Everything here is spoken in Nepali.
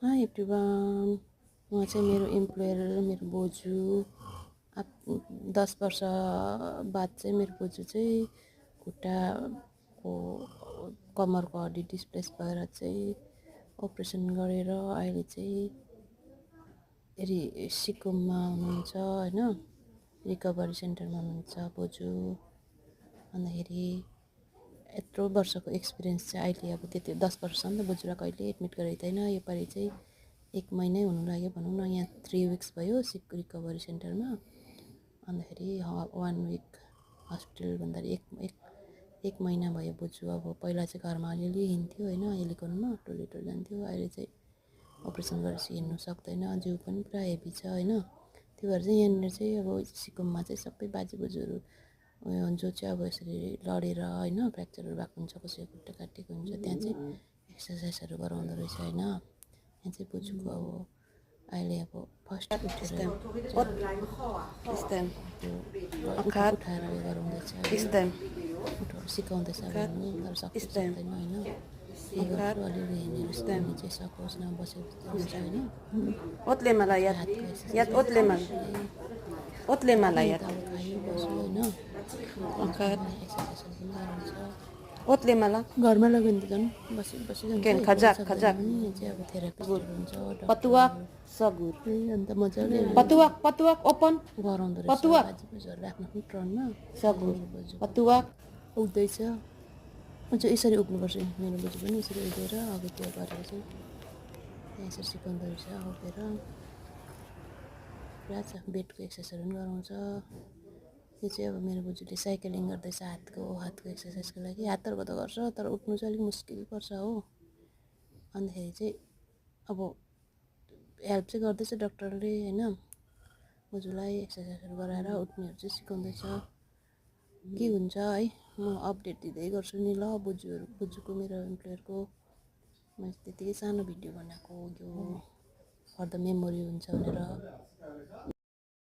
हाई एभ्रिवान, म चाहिँ मेरो इम्प्लोयर मेरो बोजू 10 वर्ष बाद चाहिँ मेरो बोजू चाहिँ खुट्टाको कम्मरको हड्डी डिस्प्लेस भएर चाहिँ अपरेसन गरेर अहिले चाहिँ सिक्किममा हुनुहुन्छ होइन, रिकभरी सेन्टरमा हुनुहुन्छ बोजू। अन्तखेरि यत्रो वर्षको एक्सपिरियन्स चाहिँ अहिले अब त्यति 10 वर्षसम्म त बोजूलाई कहिले एडमिट गरेको थिएन। योपालि चाहिँ 1 महिनै हुनु लाग्यो भनौँ न, यहाँ 3 विक्स भयो रिकभरी सेन्टरमा। अन्तखेरि 1 विक हस्पिटल भन्दाखेरि एक महिना भयो बोजू। अब पहिला चाहिँ घरमा अलिअलि हिँड्थ्यो होइन, हेलिकनमा टोइलेटहरू जान्थ्यो। अहिले चाहिँ अपरेसन गरेपछि हिँड्नु सक्दैन, जिउ पनि पुरा हेभी छ होइन। त्यो भएर चाहिँ यहाँनिर चाहिँ अब सिक्किममा चाहिँ सबै बाजे बोजूहरू जो चाहिँ अब यसरी लडेर होइन फ्र्याक्चरहरू भएको हुन्छ, कसैको खुट्टा काटिएको हुन्छ, त्यहाँ चाहिँ एक्सर्साइजहरू गराउँदो रहेछ होइन। यहाँ चाहिँ बोजूको अब अहिले अब फर्स्ट उठेर त्यो उठाएर उयो गराउँदैछ, सिकाउँदैछ भन्नु, तर सक्दैन होइन। अलिअलि हिँडेर सिकाउनु चाहिँ सकोस् न, बसेको हुन्छ होइन। ओत्ले मलाई याद ओत्ले मलाई याद खायो बस्यो होइन, एक्सर्साइजहरू पनि गराउँछ। ओत्ले मलाई घरमा लग्यो भने त झन् बसिरहन्छ। खजाक चाहिँ अब थेरापिस्टहरू हुन्छ, पतुवाक सगुर अन्त मजाले पतुवाक ओपन गराउँदो रहेछ बाजे बोजूहरू आफ्नो आफ्नो टर्नमा। सगुर पतुवाक उठ्दैछ अझ यसरी उठ्नुपर्छ। मेरो बोजू पनि यसरी उठेर अघि त्यो गरेर चाहिँ यहाँ यसरी सिकाउँदो रहेछ उठेर। पुरा छ, बेडको एक्सर्साइजहरू पनि गराउँछ। यो चाहिँ अब मेरो बोजूले साइक्लिङ गर्दैछ हातको एक्सर्साइजको लागि। हातहरूको त गर्छ तर उठ्नु चाहिँ अलिक मुस्किल पर्छ हो। अन्तखेरि चाहिँ अब हेल्प चाहिँ गर्दैछ डक्टरले होइन, बोजूलाई एक्सर्साइजहरू गराएर उठ्नेहरू चाहिँ सिकाउँदैछ। के हुन्छ है, म अपडेट दिँदै गर्छु नि ल बोजूको मेरो इम्प्लोयरको। मैले त्यतिकै सानो भिडियो बनाएको यो फर द मेमोरी हुन्छ भनेर।